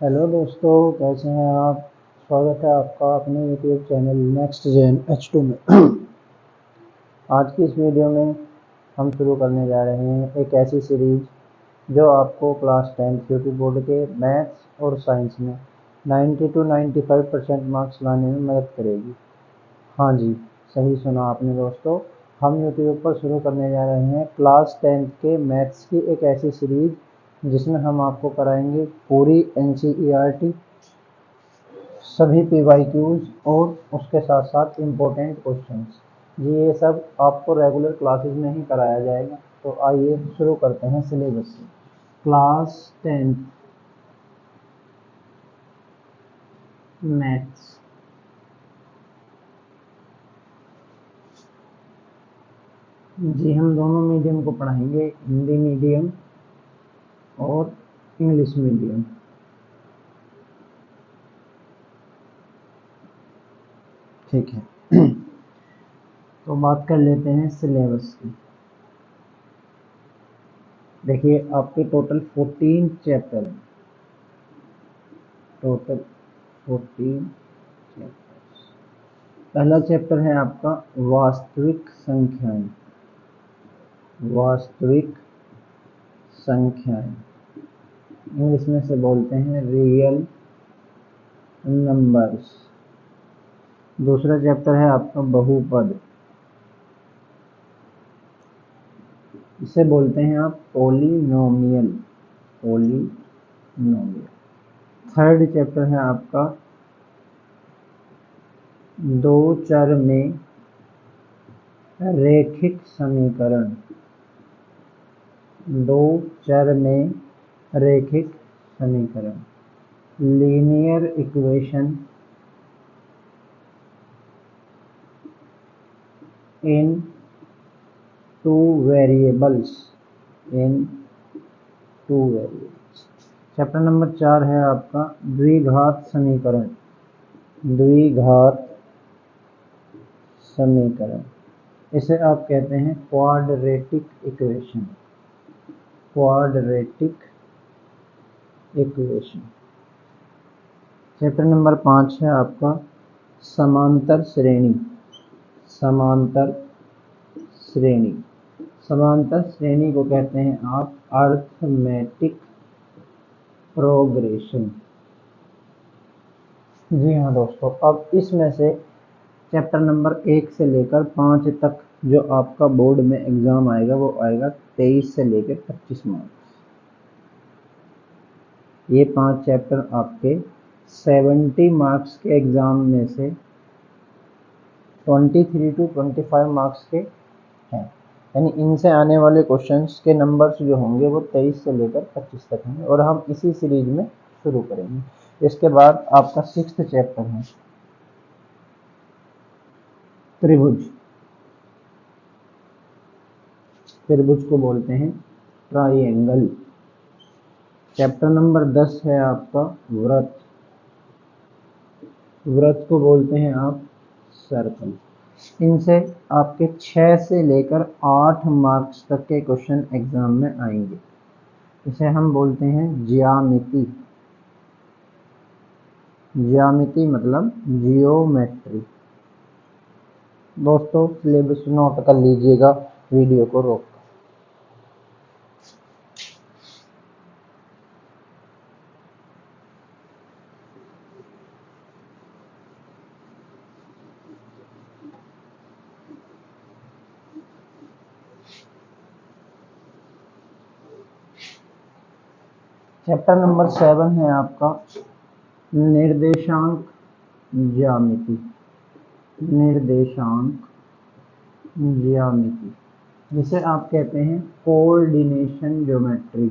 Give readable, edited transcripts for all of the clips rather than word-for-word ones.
Hello दोस्तों, कैसे हैं आप। स्वागत है आपका अपने YouTube channel next gen H2 में। आज की इस वीडियो में हम शुरू करने जा रहे हैं एक ऐसी सीरीज जो आपको क्लास 10 यूपी बोर्ड के मैथ्स और साइंस में 90 to 95% मार्क्स लाने में मदद करेगी। हाँ जी, सही सुना आपने दोस्तों। हम यूट्यूब पर शुरू करने जा रहे हैं क्लास 10 के मैथ्स की एक ऐसी सीरीज जिसमें हम आपको कराएंगे पूरी NCERT, सभी PYQs और उसके साथ साथ इम्पोर्टेंट क्वेश्चंस। जी, ये सब आपको रेगुलर क्लासेस में ही कराया जाएगा। तो आइए शुरू करते हैं सिलेबस से। Class 10 maths. जी, हम दोनों मीडियम को पढ़ाएंगे, हिंदी मीडियम और इंग्लिश मीडियम। ठीक है। तो बात कर लेते हैं सिलेबस की। देखिए, आपके टोटल 14 चैप्टर हैं। Total 14 chapter. पहला चैप्टर है आपका वास्तविक संख्याएं। वास्तविक संख्याएं इंग्लिश में से बोलते हैं रियल नंबर्स। दूसरा चैप्टर है आपका बहुपद। इसे बोलते हैं आप पॉलिनोमियल। पॉलिनोमियल। थर्ड चैप्टर है आपका दो चर में रैखिक समीकरण। दो चर में रैखिक समीकरण, linear equation in two variables. Chapter number 4 है आपका द्विघात समीकरण। द्विघात समीकरण, इसे आप कहते हैं quadratic equation. Quadratic equation. Chapter number 5 है आपका समांतर श्रेणी। समांतर श्रेणी। समांतर श्रेणी को कहते हैं आप अर्थमेटिक प्रोग्रेशन। जी हाँ दोस्तों, अब इसमें से चैप्टर नंबर 1 से लेकर 5 तक जो आपका बोर्ड में एग्जाम आएगा वो आएगा 23 से लेकर 25 मार्क्स। ये 5 चैप्टर आपके 70 मार्क्स के एग्जाम में से 23 to 25 मार्क्स के हैं। यानी इनसे आने वाले क्वेश्चंस के नंबर्स जो होंगे वो 23 से लेकर 25 तक होंगे और हम इसी सीरीज में शुरू करेंगे। इसके बाद आपका 6th चैप्टर है त्रिभुज। त्रिभुज को बोलते हैं ट्राइएंगल। चैप्टर नंबर 10 है आपका व्रत। व्रत को बोलते हैं आप सर्कल। इनसे आपके 6 से लेकर 8 मार्क्स तक के क्वेश्चन एग्जाम में आएंगे। इसे हम बोलते हैं ज्यामिति। ज्यामिति मतलब जियोमेट्री। दोस्तों, सिलेबस नोट कर लीजिएगा वीडियो को रोक। चैप्टर नंबर 7 है आपका निर्देशांक ज्यामिति। निर्देशांक ज्यामिति, जिसे आप कहते हैं कोऑर्डिनेशन ज्योमेट्री।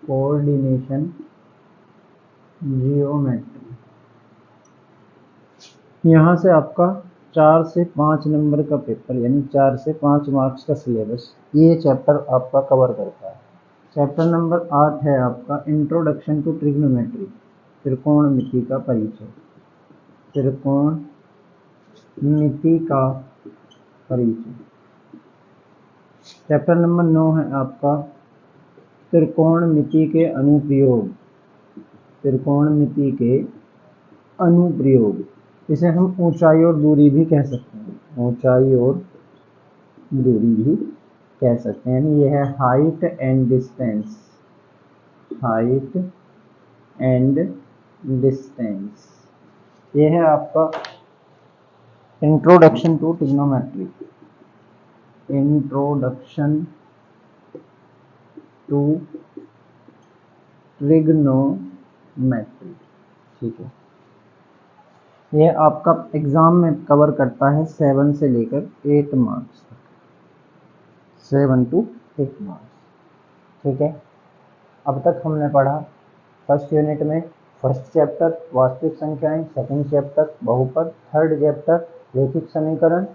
Coordination geometry. यहाँ से आपका 4 से 5 नंबर का पेपर, यानी 4 से 5 मार्क्स का सिलेबस ये चैप्टर आपका कवर करता है। चैप्टर नंबर 8 है आपका इंट्रोडक्शन टू ट्रिग्नोमेट्री। त्रिकोणमिति का परिचय। त्रिकोणमिति का परिचय। चैप्टर नंबर 9 है आपका त्रिकोणमिति के अनुप्रयोग। त्रिकोणमिति के अनुप्रयोग। इसे हम ऊंचाई और दूरी भी कह सकते हैं, ऊंचाई और दूरी भी कह सकते हैं। यानी यह है height and distance, height and distance. यह है आपका introduction to trigonometry, introduction to trigonometry. ठीक है, यह आपका एग्जाम में कवर करता है 7 से लेकर 8 मार्क्स तक, 7 to 8 मार्क्स। ठीक है, अब तक हमने पढ़ा फर्स्ट यूनिट में फर्स्ट चैप्टर वास्तविक संख्याएं, सेकंड चैप्टर बहुपद, थर्ड चैप्टर रैखिक समीकरण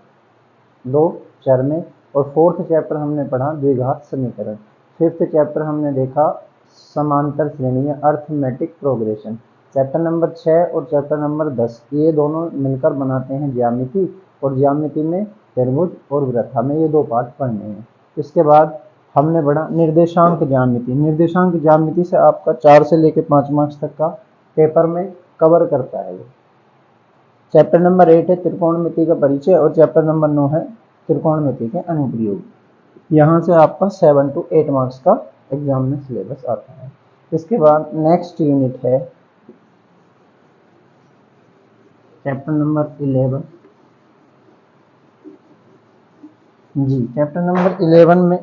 2 चर में, और फोर्थ चैप्टर हमने पढ़ा द्विघात समीकरण। फिफ्थ चैप्टर हमने देखा समांतर श्रेणी या अर्थमेटिक प्रोग्रेशन। चैप्टर नंबर 6 और चैप्टर नंबर 10 ये दोनों मिलकर बनाते हैं ज्यामिति, और ज्यामिति में त्रिभुज और वृत्त, हमें ये 2 पार्ट पढ़ने हैं। इसके बाद हमने पढ़ा निर्देशांक ज्यामिति। निर्देशांक ज्यामिति से आपका 4 से लेकर 5 मार्क्स तक का पेपर में कवर करता है। चैप्टर नंबर 8 है त्रिकोणमिति का परिचय, और चैप्टर नंबर 9 है त्रिकोणमिति के अनुप्रयोग। यहाँ से आपका 7 to 8 मार्क्स का एग्जाम में सिलेबस आता है। इसके बाद नेक्स्ट यूनिट है चैप्टर नंबर 11। जी, चैप्टर नंबर 11 में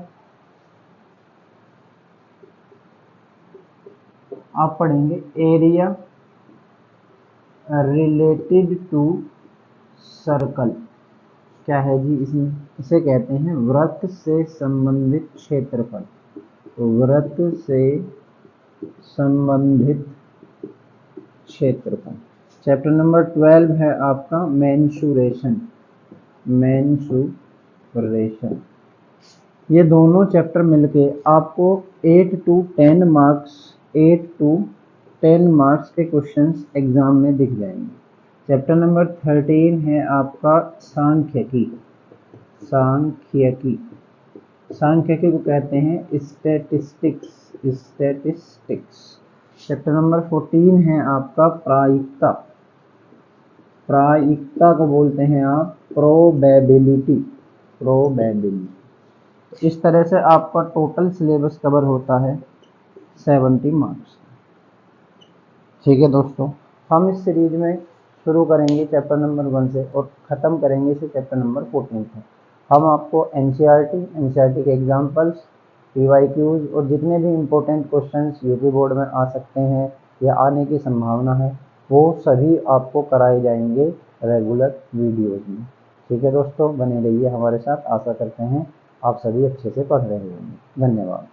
आप पढ़ेंगे एरिया रिलेटेड टू सर्कल। क्या है जी इसमें? इसे कहते हैं वृत्त से संबंधित क्षेत्रफल, वृत्त से संबंधित क्षेत्रफल। चैप्टर नंबर 12 है आपका मेंसुरेशन, मेंसुरेशन। ये दोनों चैप्टर मिलके आपको 8 to 10 मार्क्स, 8 to 10 मार्क्स के क्वेश्चंस एग्जाम में दिख जाएंगे। चैप्टर नंबर 13 है आपका सांख्यिकी, सांख्यिकी, सांख्यिकी को कहते हैं स्टैटिस्टिक्स, स्टैटिस्टिक्स। चैप्टर नंबर 14 है आपका प्रायिकता, प्रायिकता को बोलते हैं आप प्रोबेबिलिटी, प्रोबेबिलिटी। इस तरह से आपका टोटल सिलेबस कवर होता है 70 मार्क्स। ठीक है दोस्तों, हम इस सीरीज में शुरू करेंगे चैप्टर नंबर 1 से और ख़त्म करेंगे इसे चैप्टर नंबर 14 से। हम आपको एनसीईआरटी के एग्जाम्पल्स, पीवाईक्यूज और जितने भी इम्पोर्टेंट क्वेश्चंस यूपी बोर्ड में आ सकते हैं या आने की संभावना है, वो सभी आपको कराए जाएंगे रेगुलर वीडियोज़ में। ठीक है दोस्तों, बने रहिए हमारे साथ। आशा करते हैं आप सभी अच्छे से पढ़ रहे होंगे। धन्यवाद।